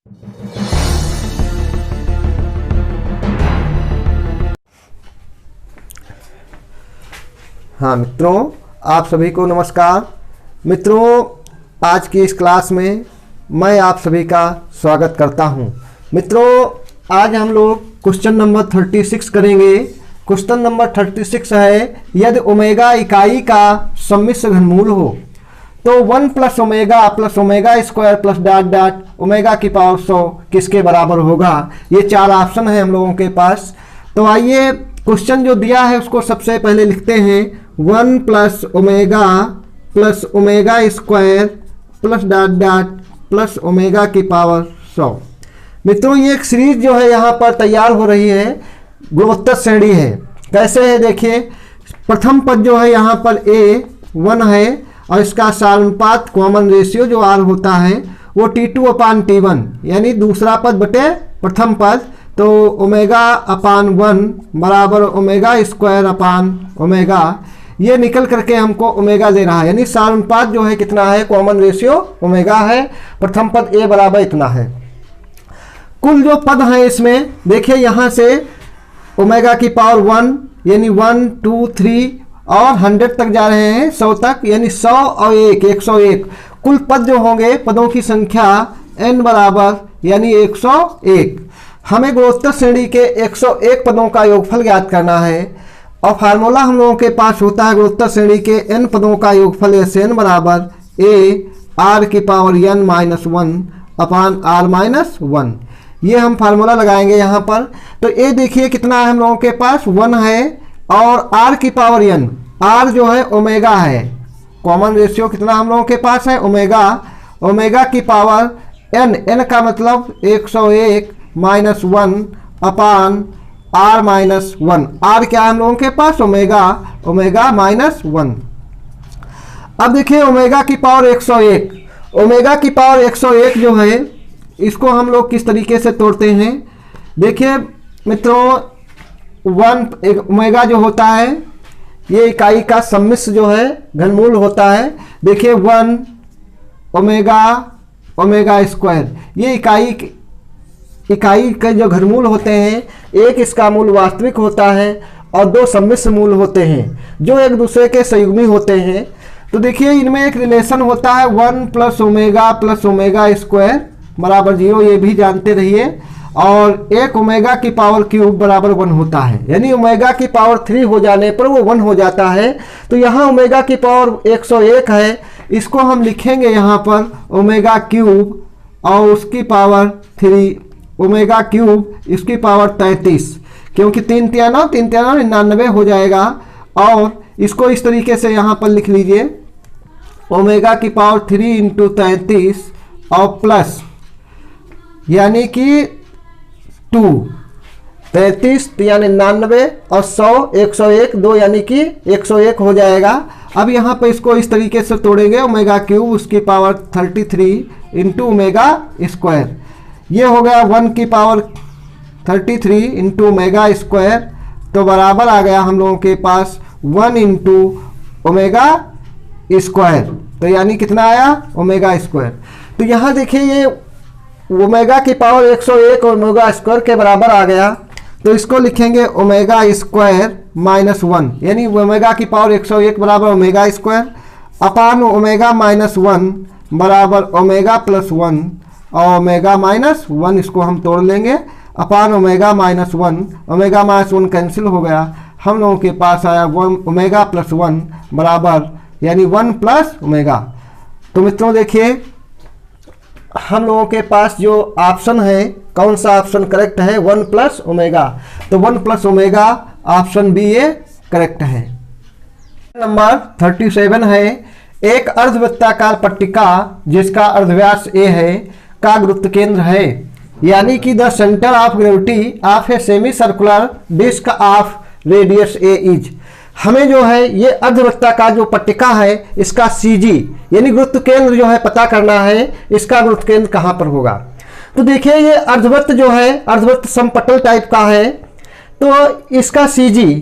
हाँ मित्रों, आप सभी को नमस्कार। मित्रों, आज की इस क्लास में मैं आप सभी का स्वागत करता हूं। मित्रों, आज हम लोग क्वेश्चन नंबर 36 करेंगे। क्वेश्चन नंबर 36 है, यदि ओमेगा इकाई का सम्मिश्र घनमूल हो तो 1 plus omega square plus dot dot omega की पावर 100 किसके बराबर होगा। ये चार ऑप्शन है हम लोगों के पास। तो आइए क्वेश्चन जो दिया है उसको सबसे पहले लिखते हैं। 1 plus omega square plus dot dot plus omega की पावर 100। मित्रों, ये एक सीरीज जो है यहाँ पर तैयार हो रही है, गुणोत्तर श्रेणी है। कैसे है देखिए, प्रथम पद जो है यहाँ पर A1 है और इसका सारानुपात कॉमन रेशियो जो R होता है वो T2/T1, यानी दूसरा पद बटे प्रथम पद। तो ओमेगा/1 बराबर ओमेगा स्क्वायर अपान ओमेगा, ये निकल करके हमको ओमेगा दे रहा है, यानी सारानुपात जो है कितना है, कॉमन रेशियो ओमेगा है। प्रथम पद A बराबर इतना है। कुल जो पद है इसमें देखिए, यहाँ से ओमेगा की पावर 1 यानी 1 2 3 और 100 तक जा रहे हैं, 100 तक, यानी 100 और 1 101। कुल पद जो होंगे, पदों की संख्या n बराबर यानी 101। हमें गुणोत्तर श्रेणी के 101 पदों का योगफल ज्ञात करना है और फार्मूला हम लोगों के पास होता है गुणोत्तर श्रेणी के n पदों का योगफल SN बराबर a r की पावर n माइनस 1 अपान r माइनस 1। ये हम फार्मूला लगाएंगे यहाँ पर। तो a देखिए कितना है हम लोगों के पास, 1 है और r की पावर n, r जो है ओमेगा है, कॉमन रेशियो कितना हम लोगों के पास है, ओमेगा की पावर n का मतलब 101 माइनस 1 अपान r माइनस 1। r क्या है हम लोगों के पास, ओमेगा माइनस 1। अब देखिए ओमेगा की पावर 101, ओमेगा की पावर 101 जो है इसको हम लोग किस तरीके से तोड़ते हैं। देखिए मित्रों, 1 ओमेगा जो होता है ये इकाई का सम्मिश्र जो है घनमूल होता है। देखिए 1 ओमेगा स्क्वायर, ये इकाई के जो घनमूल होते हैं, एक इसका मूल वास्तविक होता है और दो सम्मिश्र मूल होते हैं जो एक दूसरे के संयुग्मी होते हैं। तो देखिए इनमें एक रिलेशन होता है 1 प्लस ओमेगा स्क्वायर बराबर 0, ये भी जानते रहिए। और एक ओमेगा की पावर क्यूब बराबर 1 होता है, यानी ओमेगा की पावर 3 हो जाने पर वो 1 हो जाता है। तो यहाँ ओमेगा की पावर 101 है, इसको हम लिखेंगे यहाँ पर ओमेगा क्यूब और उसकी पावर 3, ओमेगा क्यूब इसकी पावर 33, क्योंकि 3 3 9 99 हो जाएगा। और इसको इस तरीके से यहाँ पर लिख लीजिए, ओमेगा की पावर 3 इंटू 33 और प्लस यानी कि 2, 33 यानी 99 और 100 101 2 यानी कि 101 हो जाएगा। अब यहाँ पर इसको इस तरीके से तोड़ेंगे, ओमेगा क्यूब उसकी पावर 33 इंटू ओमेगा स्क्वायर, ये हो गया 1 की पावर 33 इंटू ओमेगा स्क्वायर, तो बराबर आ गया हम लोगों के पास 1 इंटू ओमेगा स्क्वायर, तो यानी कितना आया, ओमेगा स्क्वायर। तो यहाँ देखिए ये ओमेगा की पावर 101 और ओमेगा स्क्वायर के बराबर आ गया, तो इसको लिखेंगे ओमेगा स्क्वायर माइनस 1, यानी ओमेगा की पावर 101 बराबर omega square upon omega minus 1 बराबर ओमेगा प्लस 1 और ओमेगा माइनस 1, इसको हम तोड़ लेंगे upon omega minus 1, omega minus 1 cancel हो गया। हम लोगों के पास आया 1 ओमेगा प्लस 1 बराबर यानी 1 प्लस ओमेगा। तो मित्रों देखिए हम लोगों के पास जो ऑप्शन है, कौन सा ऑप्शन करेक्ट है, 1 प्लस ओमेगा। तो 1 प्लस ओमेगा ऑप्शन बी ये करेक्ट है। नंबर 37 है, एक अर्धवृत्ताकार पट्टिका जिसका अर्धव्यास a है का गुरुत्व केंद्र है, यानी कि the centre of gravity of a semicircular disc of radius a is. हमें जो है ये अर्धवृत्ताकार जो पट्टिका है इसका CG यानी गुरुत्व केंद्र जो है पता करना है, इसका गुरुत्व केंद्र कहाँ पर होगा। तो देखिए ये अर्धवृत्त जो है अर्धवृत्त समपटल टाइप का है, तो इसका CG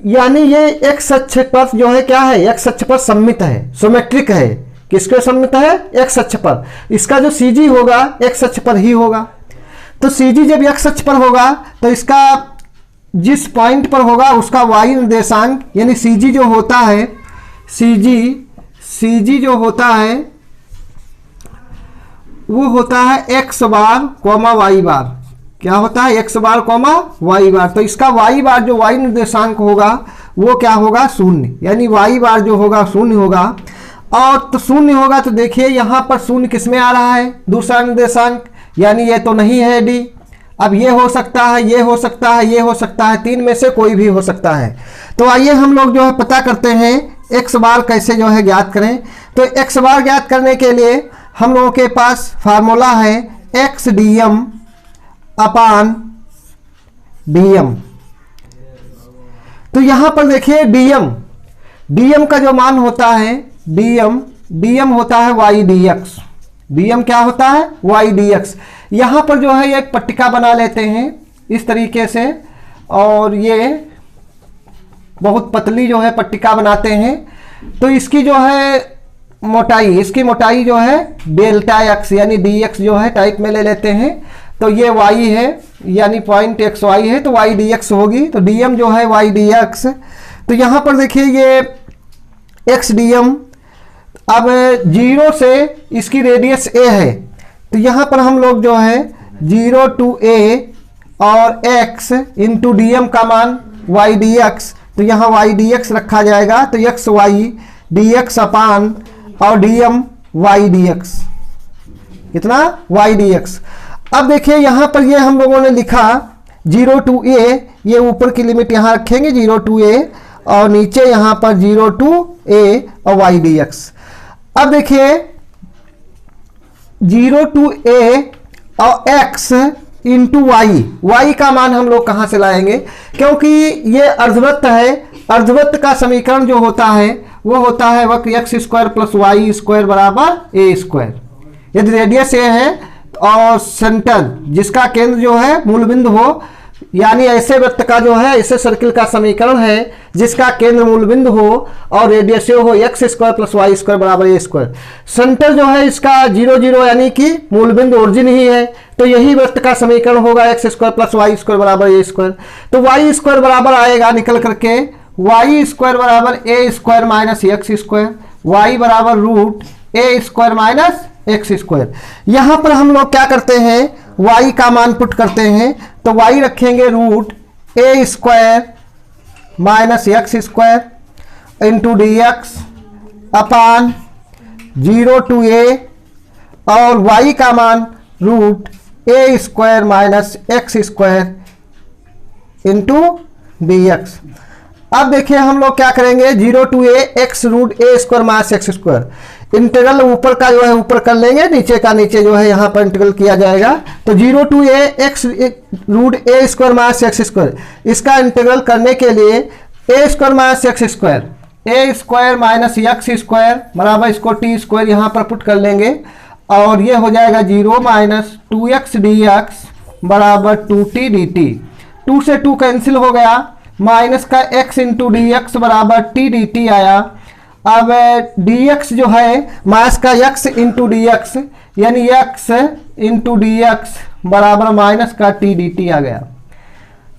यानी ये एक्स अक्ष पर जो है क्या है, एक्स अक्ष पर सममित है, सिमेट्रिक है, किसके सममित है? एक्स अक्ष पर। इसका जो सी जी होगा एक्स अक्ष पर ही होगा। तो सी जी जब एक्स अक्ष पर होगा तो इसका जिस पॉइंट पर होगा उसका वाई निर्देशांक यानी सी जी जो होता है, सी जी जो होता है वो होता है एक्स बार कॉमा वाई बार। क्या होता है? एक्स बार कॉमा वाई बार। तो इसका वाई बार जो वाई निर्देशांक होगा वो क्या होगा? शून्य, यानी वाई बार जो होगा शून्य होगा। और तो शून्य होगा तो देखिए यहाँ पर शून्य किस में आ रहा है? दूसरा निर्देशांक, यानी ये तो नहीं है डी। अब ये हो सकता है, ये हो सकता है, ये हो सकता है, तीन में से कोई भी हो सकता है। तो आइए हम लोग जो है पता करते हैं एक्स बार कैसे जो है ज्ञात करें। तो एक्स बार ज्ञात करने के लिए हम लोगों के पास फार्मूला है एक्स डी एम अपान डी एम। तो यहां पर देखिए डीएम का जो मान होता है डीएम होता है वाई डी एक्स। डीएम क्या होता है? Y d x. यहां पर जो है एक पट्टिका बना लेते हैं इस तरीके से, और ये बहुत पतली जो है पट्टिका बनाते हैं। तो इसकी जो है मोटाई, इसकी मोटाई जो है डेल्टा एक्स यानी डी एक्स जो है टाइप में ले लेते हैं। तो ये y है यानी पॉइंट एक्स वाई है तो वाई डी एक्स होगी। तो डीएम जो है वाई डी एक्स। तो यहाँ पर देखिए ये एक्स डीएम, अब 0 से इसकी रेडियस a है तो यहाँ पर हम लोग जो है 0 to a और x इंटू डी एम का मान वाई डी एक्स। तो यहाँ वाई डी एक्स रखा जाएगा तो x y d x upon और d m y d x. कितना? Y d x. अब देखिए यहाँ पर ये हम लोगों ने लिखा 0 to a, ये ऊपर की लिमिट यहाँ रखेंगे 0 to a और नीचे यहाँ पर 0 to a और वाई डी एक्स। अब देखिए 0 to a और x इंटू वाई का मान हम लोग कहाँ से लाएंगे? क्योंकि ये अर्धवृत्त है। अर्धवृत्त का समीकरण जो होता है वो होता है वक्र x square plus y square बराबर ए स्क्वायर। यदि रेडियस ए है और सेंटर जिसका केंद्र जो है मूल बिंदु हो, यानी ऐसे वृत्त का जो है ऐसे सर्किल का समीकरण है जिसका केंद्र मूल बिंदु हो और रेडियस हो x square plus y square बराबर ए स्क्वायर। सेंटर जो है इसका 0 0 यानी कि मूल बिंदु ओरिजिन ही है। तो यही वृत्त का समीकरण होगा x square plus y square बराबर ए स्क्वायर। तो वाई स्क्वायर बराबर आएगा निकल करके वाई स्क्वायर बराबर a square minus x square, y बराबर root a square minus x square. यहां पर हम लोग क्या करते हैं? y का मान पुट करते हैं। तो y रखेंगे root a square minus x square into d x upon 0 to a और y का मान root a square minus x square into d x. अब देखिए हम लोग क्या करेंगे 0 to a x root a square minus x square. Integral ऊपर का जो है ऊपर कर लेंगे, नीचे का नीचे जो है यहाँ पर इंटीग्रल किया जाएगा। तो 0 to a x root a square minus x square, इसका इंटीग्रल करने के लिए a square minus x square, a square minus x square बराबर इसको टी स्क्वायर यहाँ पर पुट कर लेंगे और ये हो जाएगा 0 माइनस 2x dx बराबर 2t dt। 2 से 2 कैंसिल हो गया, माइनस का x इंटू डी एक्स बराबर t dt आया। अब dx जो है माइनस का x इंटू डी एक्स यानी x इंटू डी एक्स बराबर माइनस का t dt आ गया,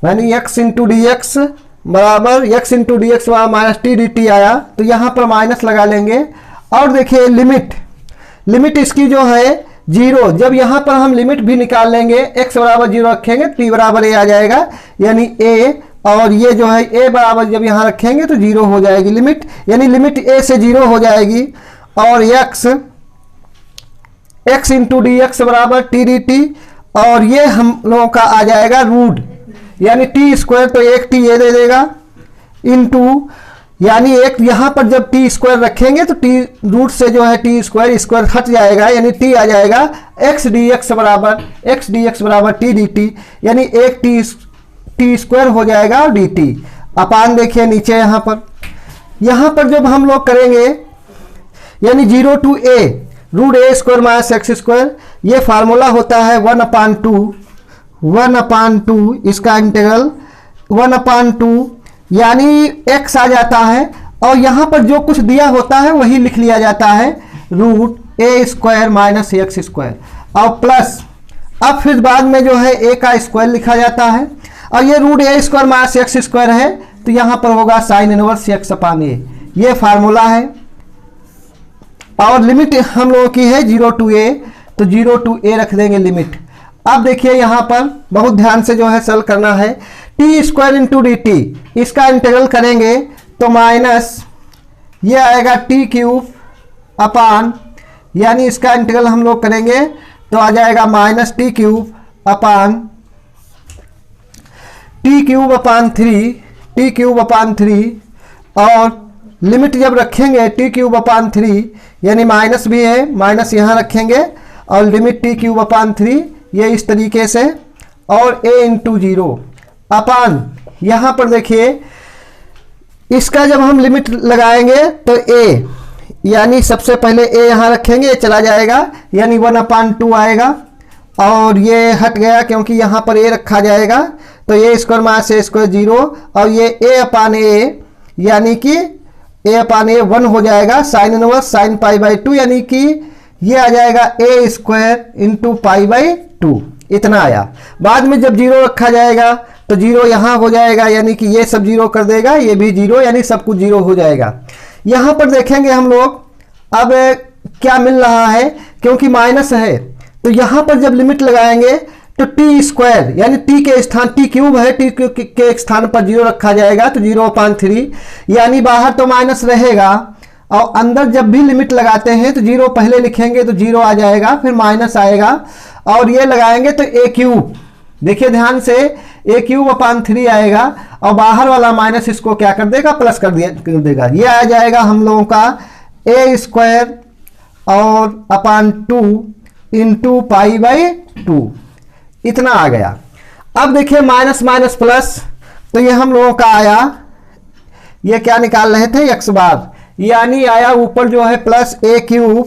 यानी x इंटू डी एक्स बराबर x इंटू डी एक्स बराबर माइनस t dt आया। तो यहाँ पर माइनस लगा लेंगे और देखिए लिमिट इसकी जो है 0, जब यहाँ पर हम लिमिट भी निकाल लेंगे x बराबर 0 रखेंगे t बराबर a आ जाएगा यानी a, और ये जो है a बराबर जब यहाँ रखेंगे तो 0 हो जाएगी लिमिट, यानी लिमिट a से 0 हो जाएगी और x इंटू डी एक्स बराबर t dt और ये हम लोगों का आ जाएगा रूट यानी t स्क्वायर, तो एक t ये दे देगा इंटू यानी एक यहाँ पर जब टी स्क्वायर रखेंगे तो टी रूट से जो है टी स्क्वायर हट जाएगा यानी टी आ जाएगा एक्स डी एक्स बराबर टी डी टी, यानी एक टी स्क्वायर हो जाएगा और डी टी अपान देखिए नीचे यहाँ पर जब हम लोग करेंगे यानी 0 to a root a square minus x square, ये फार्मूला होता है 1/2 इसका इंटीग्रल 1/2 यानी x आ जाता है और यहाँ पर जो कुछ दिया होता है वही लिख लिया जाता है। Root a square minus x square और प्लस, अब फिर बाद में जो है ए का स्क्वायर लिखा जाता है और ये root a square minus x square है तो यहाँ पर होगा साइन इनवर्स एक्स अपान ए, ये फार्मूला है। और लिमिट हम लोगों की है 0 to a, तो 0 to a रख देंगे लिमिट। अब देखिए यहाँ पर बहुत ध्यान से जो है सॉल्व करना है। T square into D T, इसका इंटीग्रल करेंगे तो माइनस ये आएगा टी क्यूब अपान, यानी इसका इंटीग्रल हम लोग करेंगे तो आ जाएगा माइनस टी क्यूब अपान 3 और लिमिट जब रखेंगे टी क्यूब अपान 3, यानी माइनस भी है, माइनस यहाँ रखेंगे और लिमिट टी क्यूब अपान 3 ये इस तरीके से, और a इंटू 0 अपान, यहाँ पर देखिए इसका जब हम लिमिट लगाएंगे तो a, यानी सबसे पहले a यहाँ रखेंगे, चला जाएगा यानी 1/2 आएगा और ये हट गया क्योंकि यहाँ पर a रखा जाएगा तो a square minus a square 0 और ये a अपान a, यानी कि a अपान a 1 हो जाएगा sine inverse sine pi by 2, यानी कि ये आ जाएगा a square into pi by 2, इतना आया। बाद में जब 0 रखा जाएगा तो 0 यहाँ हो जाएगा, यानी कि ये सब 0 कर देगा, ये भी 0, यानी सब कुछ 0 हो जाएगा। यहाँ पर देखेंगे हम लोग अब क्या मिल रहा है, क्योंकि माइनस है तो यहाँ पर जब लिमिट लगाएंगे तो टी स्क्वायर, यानी टी के स्थान टी क्यूब है, टी के स्थान पर 0 रखा जाएगा तो 0/3, यानी बाहर तो माइनस रहेगा और अंदर जब भी लिमिट लगाते हैं तो 0 पहले लिखेंगे तो 0 आ जाएगा, फिर माइनस आएगा और ये लगाएंगे तो ए क्यूब, देखिए ध्यान से a³ आएगा और बाहर वाला माइनस इसको क्या कर देगा, प्लस कर देगा। ये आ जाएगा हम लोगों का a स्क्वायर और अपान 2 इंटू पाई बाई 2, इतना आ गया। अब देखिए माइनस माइनस प्लस, तो ये हम लोगों का आया, ये क्या निकाल रहे थे x बार, यानी आया ऊपर जो है प्लस a³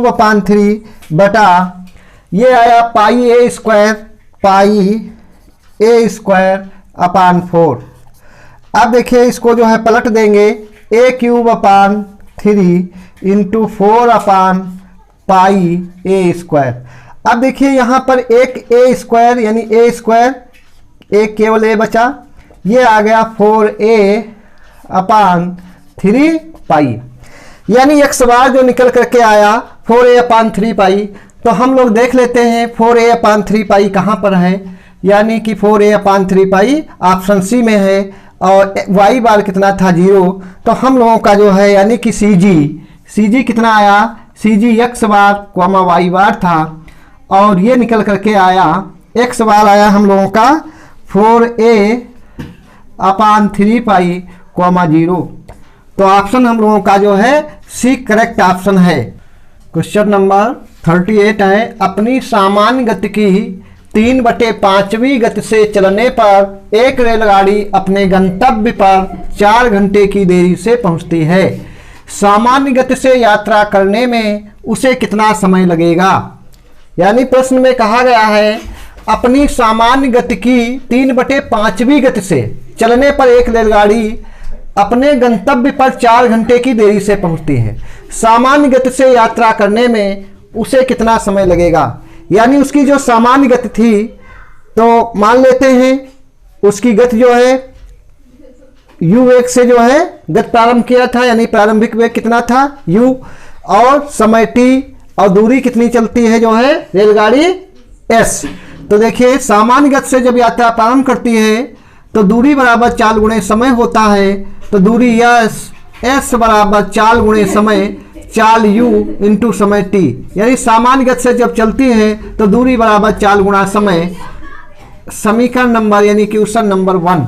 अपान 3 बटा ये आया पाई a स्क्वायर अपान 4। अब देखिए इसको जो है पलट देंगे a³ upon 3 into 4 upon pi a square. अब देखिए यहाँ पर एक a स्क्वायर यानी a स्क्वायर, एक केवल a बचा, ये आ गया 4a अपान 3 पाई, यानी x बार जो निकल करके आया 4a अपान 3 पाई। तो हम लोग देख लेते हैं 4a अपान 3 पाई कहाँ पर है, यानी कि 4a अपान 3 पाई ऑप्शन सी में है और y बार कितना था 0, तो हम लोगों का जो है यानी कि CG कितना आया, CG x bar comma y बार था और ये निकल करके आया x बार आया हम लोगों का 4a अपान 3 पाई कॉमा 0। तो ऑप्शन हम लोगों का जो है सी करेक्ट ऑप्शन है। क्वेश्चन नंबर 38 है, अपनी सामान्य गति की 3/5वीं गति से चलने पर एक रेलगाड़ी अपने गंतव्य पर 4 घंटे की देरी से पहुंचती है। सामान्य गति से यात्रा करने में उसे कितना समय लगेगा। यानी प्रश्न में कहा गया है अपनी सामान्य गति की 3/5वीं गति से चलने पर एक रेलगाड़ी अपने गंतव्य पर 4 घंटे की देरी से पहुंचती है। सामान्य गति से यात्रा करने में उसे कितना समय लगेगा। यानी उसकी जो सामान्य गति थी, तो मान लेते हैं उसकी गति जो है u वेग से जो है गति प्रारंभ किया था, यानी प्रारंभिक वेग कितना था u, और समय t और दूरी कितनी चलती है जो है रेलगाड़ी s। तो देखिए सामान्य गति से जब यात्रा प्रारंभ करती है तो दूरी बराबर 4 गुणे समय होता है, तो दूरी s बराबर 4 गुणे समय 4u इंटू समय t, यानी सामान्य गति से जब चलती है तो दूरी बराबर 4 गुणा समय, समीकरण नंबर यानी क्वेश्चन नंबर 1।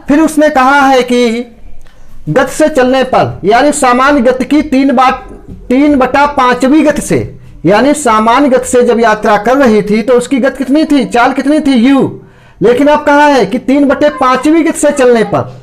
फिर उसने कहा है कि गति से चलने पर, यानी सामान्य गति की 3/5वीं गति से, यानी सामान्य गति से जब यात्रा कर रही थी तो उसकी गति कितनी थी, चाल कितनी थी u, लेकिन अब कहा है कि 3/5वीं गति से चलने पर,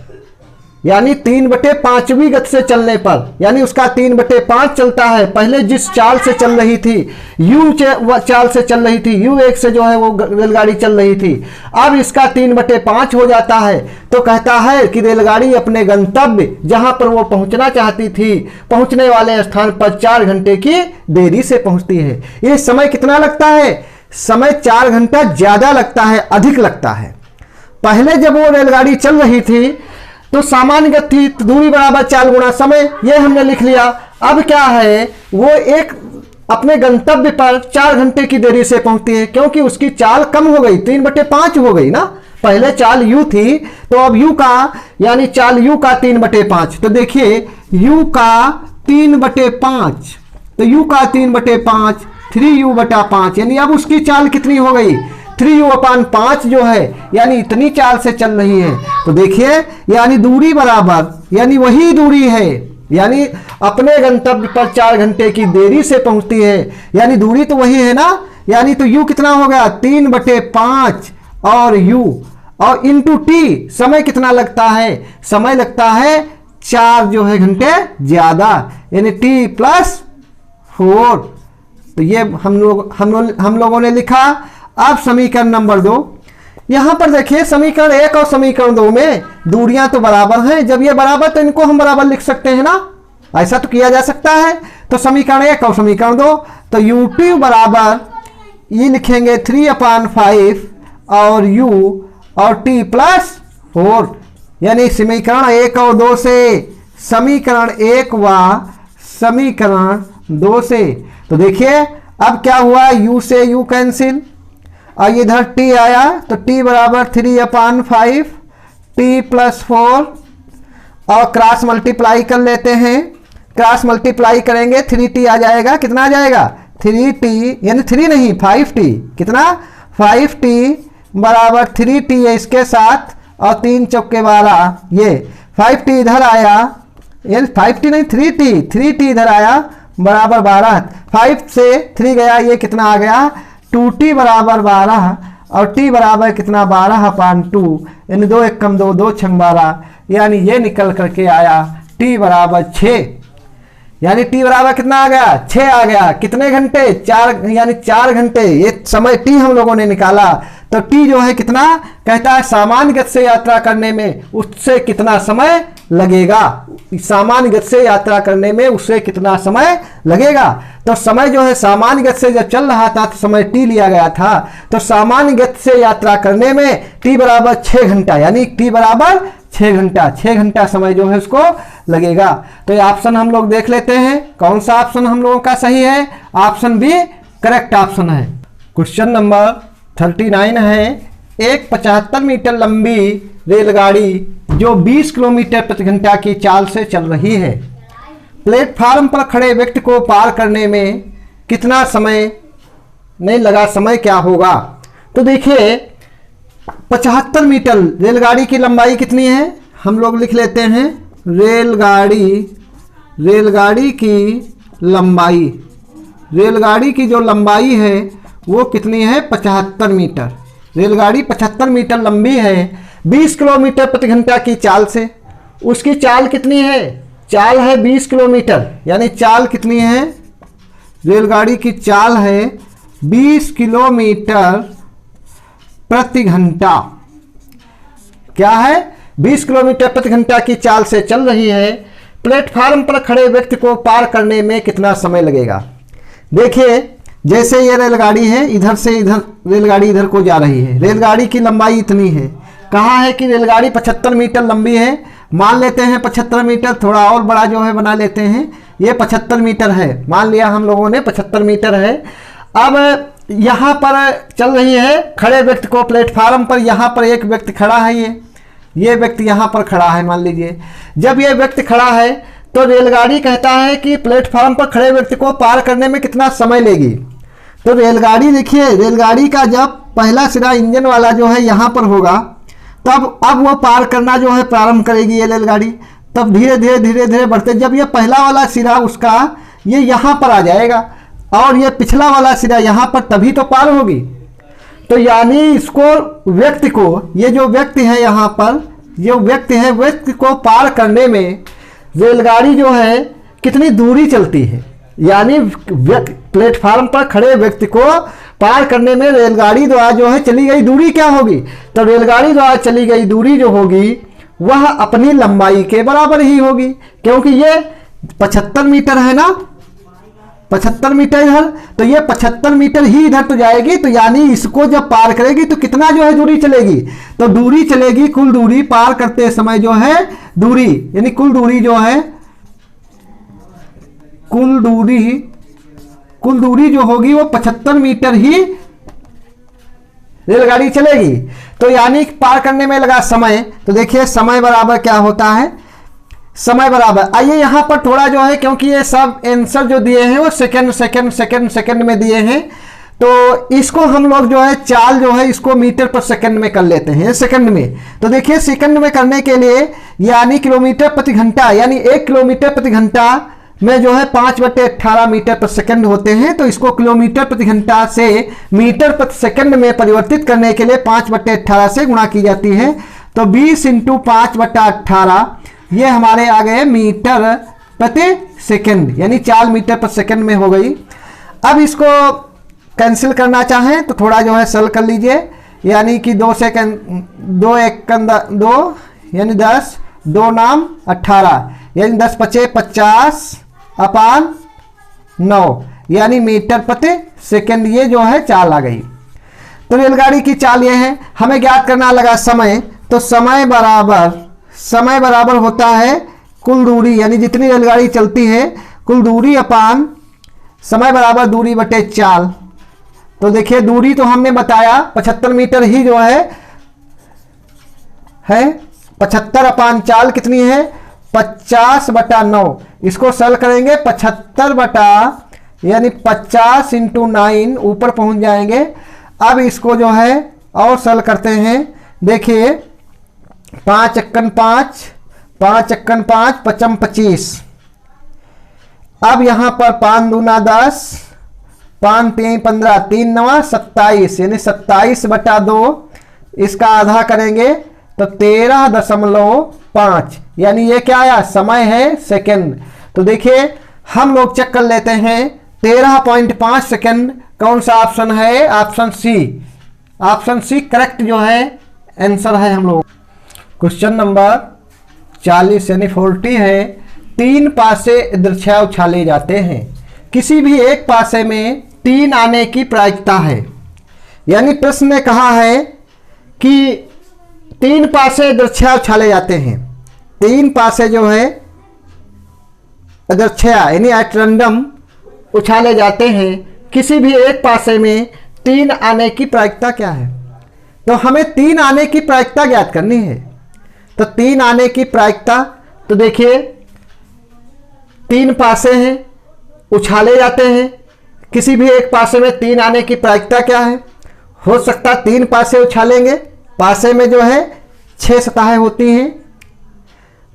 यानी 3/5वीं गति से चलने पर, यानी उसका 3/5 चलता है। पहले जिस चाल से चल रही थी, यू चाल से चल रही थी, U1 से जो है वो रेलगाड़ी चल रही थी, अब इसका 3/5 हो जाता है। तो कहता है कि रेलगाड़ी अपने गंतव्य जहां पर वो पहुंचना चाहती थी, पहुंचने वाले स्थान पर 4 घंटे की देरी से पहुंचती है। ये समय कितना लगता है? समय 4 घंटा ज्यादा लगता है, अधिक लगता है। पहले जब वो रेलगाड़ी चल रही थी तो सामान्य गति थी, तो दूरी बराबर 4 गुना समय, ये हमने लिख लिया। अब क्या है, वो एक अपने गंतव्य पर 4 घंटे की देरी से पहुंचती है, क्योंकि उसकी चाल कम हो गई, 3/5 हो गई ना। पहले चाल u थी, तो अब u का यानी चाल u का 3/5। तो देखिए u का 3/5, तो u का 3/5 3u/5, यानी अब उसकी चाल कितनी हो गई? 3u/5 जो है, यानी इतनी चाल से चल रही है। तो देखिए यानी दूरी बराबर, यानी वही दूरी है, यानी अपने गंतव्य पर 4 घंटे की देरी से पहुंचती है, यानी दूरी तो वही है ना। यानी तो u कितना हो गया? 3/5 और u और इंटू टी, समय कितना लगता है? समय लगता है 4 जो है घंटे ज्यादा, यानी t+4। तो ये हम लोगों ने लिखा। अब समीकरण नंबर 2, यहां पर देखिए समीकरण 1 और समीकरण 2 में दूरियां तो बराबर हैं। जब ये बराबर तो इनको हम बराबर लिख सकते हैं ना, ऐसा तो किया जा सकता है। तो समीकरण 1 और समीकरण 2, तो u2 बराबर ये लिखेंगे 3/5 और u और t+4, यानी समीकरण 1 और 2 से, समीकरण 1 व समीकरण 2 से। तो देखिए अब क्या हुआ, u से u कैंसिल और इधर t आया, तो t बराबर 3/5 t+4 और क्रॉस मल्टीप्लाई कर लेते हैं। क्रॉस मल्टीप्लाई करेंगे 3t आ जाएगा। कितना आ जाएगा? 3t, यानी 3 नहीं 5t। कितना? 5t बराबर 3t है इसके साथ, और 3 चौके 12, ये 5t इधर आया, यानी 5t नहीं 3t इधर आया बराबर 12। 5 से 3 गया, ये कितना आ गया? 2t बराबर 12 और t बराबर कितना? 12/2, यानी 2 1 कम 2, 2 6 12, यानी ये निकल करके आया t बराबर 6। यानी t बराबर कितना आ गया? 6 आ गया। कितने घंटे? 4, यानी 4 घंटे। ये समय t हम लोगों ने निकाला। तो t जो है कितना? कहता है सामान्य गति से यात्रा करने में उससे कितना समय लगेगा, सामान्य गति से यात्रा करने में उससे कितना समय लगेगा। तो समय जो है सामान्य गति से जब चल रहा था तो समय t लिया गया था, तो सामान्य गति से यात्रा करने में t बराबर 6 घंटा, यानी t बराबर 6 घंटा, 6 घंटा समय जो है उसको लगेगा। तो ये ऑप्शन हम लोग देख लेते हैं, कौन सा ऑप्शन हम लोगों का सही है। ऑप्शन बी करेक्ट ऑप्शन है। क्वेश्चन नंबर 39 है, एक 75 मीटर लंबी रेलगाड़ी जो 20 किलोमीटर प्रति घंटा की चाल से चल रही है, प्लेटफार्म पर खड़े व्यक्ति को पार करने में कितना समय नहीं लगा, समय क्या होगा? तो देखिए 75 मीटर रेलगाड़ी की लंबाई कितनी है, हम लोग लिख लेते हैं। रेलगाड़ी की जो लंबाई है वो कितनी है? 75 मीटर। रेलगाड़ी 75 मीटर लंबी है 20 किलोमीटर प्रति घंटा की चाल से। उसकी चाल कितनी है? चाल है 20 किलोमीटर, यानी चाल कितनी है? रेलगाड़ी की चाल है 20 किलोमीटर प्रति घंटा। क्या है? 20 किलोमीटर प्रति घंटा की चाल से चल रही है। प्लेटफार्म पर खड़े व्यक्ति को पार करने में कितना समय लगेगा? देखिए जैसे ये रेलगाड़ी है, इधर से इधर रेलगाड़ी इधर को जा रही है, रेलगाड़ी की लंबाई इतनी है। कहा है कि रेलगाड़ी 75 मीटर लंबी है, मान लेते हैं 75 मीटर, थोड़ा और बड़ा जो है बना लेते हैं। ये 75 मीटर है, मान लिया हम लोगों ने 75 मीटर है। अब यहाँ पर चल रही है, खड़े व्यक्ति को प्लेटफार्म पर, यहाँ पर एक व्यक्ति खड़ा है, ये व्यक्ति यहाँ पर खड़ा है मान लीजिए। जब ये व्यक्ति खड़ा है तो रेलगाड़ी कहता है कि प्लेटफार्म पर खड़े व्यक्ति को पार करने में कितना समय लेगी। तो रेलगाड़ी देखिए, रेलगाड़ी का जब पहला सिरा इंजन वाला जो है यहाँ पर होगा, तब अब वो पार करना जो है प्रारंभ करेगी ये रेलगाड़ी। तब धीरे धीरे बढ़ते, जब ये पहला वाला सिरा उसका ये यहाँ पर आ जाएगा और ये पिछला वाला सिरा यहाँ पर, तभी तो पार होगी। तो यानी इसको व्यक्ति को, ये जो व्यक्ति है यहाँ पर, जो व्यक्ति है, व्यक्ति को पार करने में रेलगाड़ी जो है कितनी दूरी चलती है, यानी प्लेटफार्म पर खड़े व्यक्ति को पार करने में रेलगाड़ी द्वारा जो है चली गई दूरी क्या होगी? तो रेलगाड़ी द्वारा चली गई दूरी जो होगी वह अपनी लंबाई के बराबर ही होगी, क्योंकि ये 75 मीटर है ना, 75 मीटर इधर, तो ये 75 मीटर ही इधर तो जाएगी, तो यानी इसको जब पार करेगी तो कितना जो है दूरी चलेगी? तो दूरी चलेगी, कुल दूरी पार करते समय जो है दूरी, यानी कुल दूरी जो है, कुल दूरी जो होगी वो 75 मीटर ही रेलगाड़ी चलेगी। तो यानी पार करने में लगा समय, तो देखिए समय बराबर क्या होता है, समय बराबर, आइए यहां पर थोड़ा जो है, क्योंकि ये सब आंसर जो दिए हैं वो सेकंड में दिए हैं, तो इसको हम लोग जो है चाल जो है इसको मीटर पर सेकंड में कर लेते हैं, सेकंड में। तो देखिए सेकंड में करने के लिए यानी किलोमीटर प्रति घंटा, यानी 1 किलोमीटर प्रति घंटा में जो है 5/18 मीटर प्रति सेकंड होते हैं, तो इसको किलोमीटर प्रति घंटा से मीटर प्रति सेकंड में परिवर्तित करने के लिए 5/18 से गुणा की जाती है। तो 20 × 5/18 ये हमारे आ गए मीटर प्रति सेकंड, यानी 4 मीटर प्रति सेकंड में हो गई। अब इसको कैंसिल करना चाहें तो थोड़ा जो है सरल कर लीजिए, यानी कि 2 सेकंड 2 एकम 2 यानी 10, 2 नाम 18, यानी 10 × 5 = 50/9, यानी मीटर प्रति सेकंड, ये जो है चाल आ गई। तो रेलगाड़ी की चाल ये है, हमें ज्ञात करना लगा समय, तो समय बराबर होता है कुल दूरी, यानी जितनी रेलगाड़ी चलती है कुल दूरी अपान समय बराबर दूरी बटे चाल। तो देखिए दूरी तो हमने बताया 75 मीटर ही जो है 75 अपान चाल कितनी है 50/9, इसको सरल करेंगे 75 यानी 50 × 9 ऊपर पहुंच जाएंगे। अब इसको जो है और सरल करते हैं, देखिए 5 × 5 5 × 5 = 25। अब यहां पर 5 × 2 = 10, 5 × 3 = 15, 3 × 9 = 27, यानी 27/2, इसका आधा करेंगे तो 13.5, यानी ये क्या आया समय है सेकंड। तो देखिए हम लोग चेक कर लेते हैं 13.5 सेकंड कौन सा ऑप्शन है, ऑप्शन सी करेक्ट जो है आंसर है हम लोग। क्वेश्चन नंबर 40 यानी 40 है, 3 पासे दृश्य उछाले जाते हैं, किसी भी एक पासे में 3 आने की प्रायिकता है, यानी प्रश्न ने कहा है कि 3 पासे दृश्य उछाले जाते हैं, 3 पासे जो है दृश्य यानी एट रैंडम उछाले जाते हैं, किसी भी एक पासे में 3 आने की प्रायिकता क्या है? तो हमें 3 आने की प्रायिकता ज्ञात करनी है। तो 3 आने की प्रायिकता, तो देखिए 3 पासे हैं उछाले जाते हैं, किसी भी एक पासे में 3 आने की प्रायिकता क्या है? हो सकता 3 पासे उछालेंगे, पासे में जो है 6 सतहें होती हैं,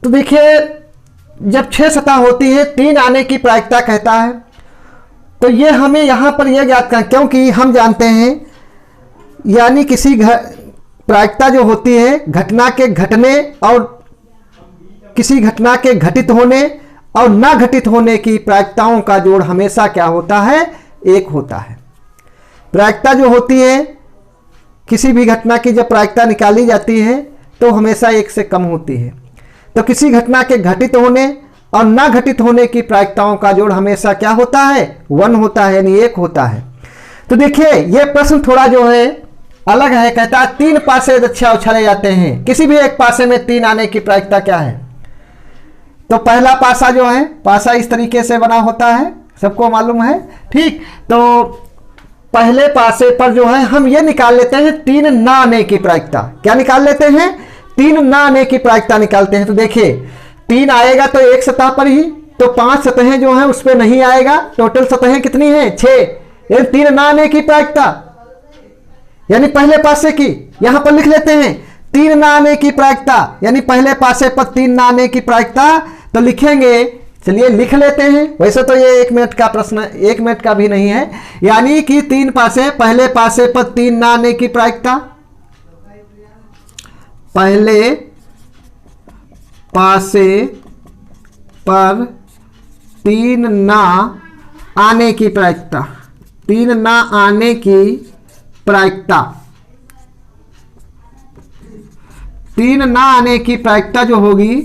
तो देखिए जब 6 सतह होती है 3 आने की प्रायिकता कहता है, तो ये हमें यहां पर यह ज्ञात करना, क्योंकि हम जानते हैं यानी किसी प्रायिकता जो होती है घटना के घटने और किसी घटना के घटित होने और न घटित होने की प्रायिकताओं का जोड़ हमेशा क्या होता है? 1 होता है। प्रायिकता जो होती है किसी भी घटना की जब प्रायिकता निकाली जाती है तो हमेशा 1 से कम होती है। तो किसी घटना के घटित होने और न घटित होने की प्रायिकताओं का जोड़ हमेशा क्या होता है? 1 होता है, यानी 1 होता है। तो देखिए यह प्रश्न थोड़ा जो है अलग है, कहता है 3 पासे दृश्य उछाले जाते हैं, किसी भी एक पासे में 3 आने की प्रायिकता क्या है? तो पहला पासा जो है, पासा इस तरीके से बना होता है, सबको मालूम है, ठीक। तो पहले पासे पर जो है हम ये निकाल लेते हैं 3 न आने की प्रायिकता। क्या निकाल लेते हैं? 3 न आने की प्रायिकता निकालते हैं। तो देखिए 3 आएगा तो एक सतह पर ही, तो 5 सतहें जो हैं उस पर नहीं आएगा, टोटल सतहें कितनी हैं? 6, यानी 3 न आने की प्रायिकता, यानी पहले पासे की यहां पर लिख लेते हैं 3 न आने की प्रायिकता, यानी पहले पासे पर 3 न आने की प्रायिकता। तो लिखेंगे, चलिए लिख लेते हैं, वैसे तो ये 1 मिनट का प्रश्न, 1 मिनट का भी नहीं है, यानी कि 3 पासे, पहले पासे पर 3 न आने की प्रायिकता, पहले पासे पर 3 ना आने की प्रायिकता, 3 ना आने की प्रायिकता, 3 ना आने की प्रायिकता जो होगी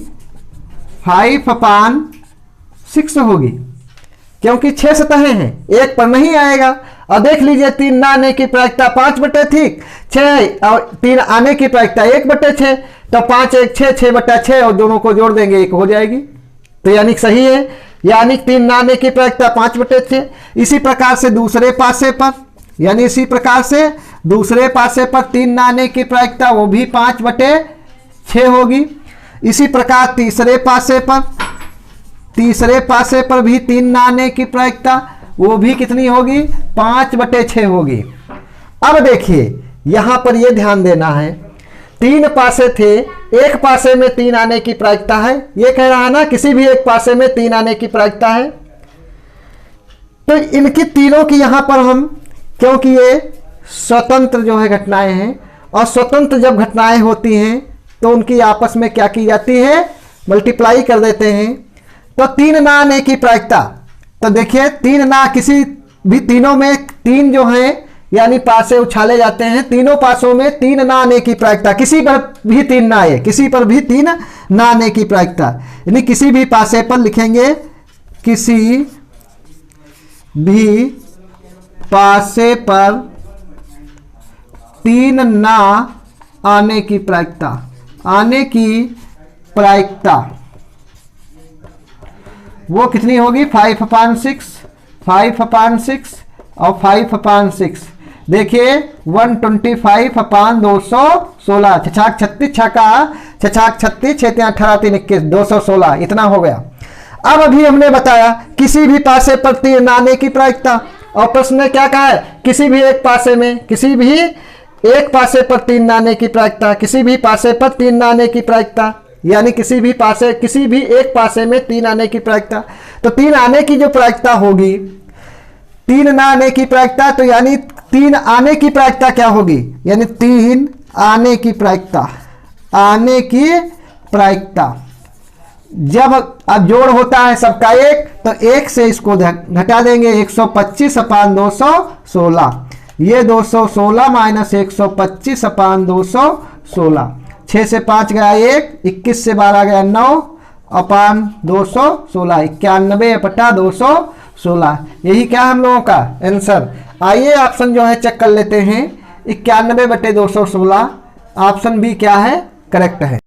5/6 होगी, क्योंकि 6 सतहें हैं, एक पर नहीं आएगा। और देख लीजिए 3 ना आने की प्रायिकता 5/6, 6 और 3 आने की प्रायिकता 1/6, तो 5 1 6, 6/6 और दोनों को जोड़ देंगे 1 हो जाएगी। तो यानी सही है, यानी 3 ना आने की प्रायिकता 5/6। इसी प्रकार से दूसरे पासे पर, यानी इसी प्रकार से दूसरे पासे पर 3 ना आने की प्रायिकता वो भी 5/6 होगी। इसी प्रकार तीसरे पासे पर भी 3 ना आने की प्रायिकता वो भी कितनी होगी, 5/6 होगी। अब देखिए यहां पर ये ध्यान देना है, 3 पासे थे, एक पासे में 3 आने की प्रायिकता है, ये कह रहा है ना किसी भी एक पासे में 3 आने की प्रायिकता है। तो इनकी तीनों की यहां पर हम, क्योंकि ये स्वतंत्र जो है घटनाएं हैं, और स्वतंत्र जब घटनाएं होती हैं तो उनकी आपस में क्या की जाती है, मल्टीप्लाई कर देते हैं। तो 3 ना आने की प्रायिकता, तो देखिए 3 ना, किसी भी तीनों में 3 जो हैं यानी पासे उछाले जाते हैं, तीनों पासों में 3 ना आने की प्रायिकता, किसी पर भी 3 ना आए, किसी पर भी 3 ना आने की प्रायिकता, यानी किसी भी पासे पर लिखेंगे, किसी भी पासे पर 3 ना आने की प्रायिकता, आने की प्रायिकता वो कितनी होगी, 5/6 और 5/6। देखिए 125/216, 6×36 छक्का, 6×36 6 18 3 21, 216 इतना हो गया। अब अभी हमने बताया किसी भी पासे पर 3 ना आने की प्रायिकता, और प्रश्न में क्या कहा है, किसी भी एक पासे में, किसी भी एक पासे पर 3 ना आने की प्रायिकता, किसी भी पासे पर 3 ना आने की प्रायिकता, यानी किसी भी एक पासे में 3 आने की प्रायिकता। तो 3 आने की जो प्रायिकता होगी, 3 ना आने की प्रायिकता, तो यानी 3 आने की प्रायिकता क्या होगी, यानी 3 आने की प्रायिकता, आने की प्रायिकता जब अब जोड़ होता है सबका 1, तो 1 से इसको घटा देंगे, 125/216, ये 216 माइनस 125/216, 6 से 5 गया 1, 21 से 12 गया 9/216, 91/216, यही क्या हम लोगों का आंसर। आइए ऑप्शन जो है चेक कर लेते हैं, 91/216 ऑप्शन बी क्या है, करेक्ट है।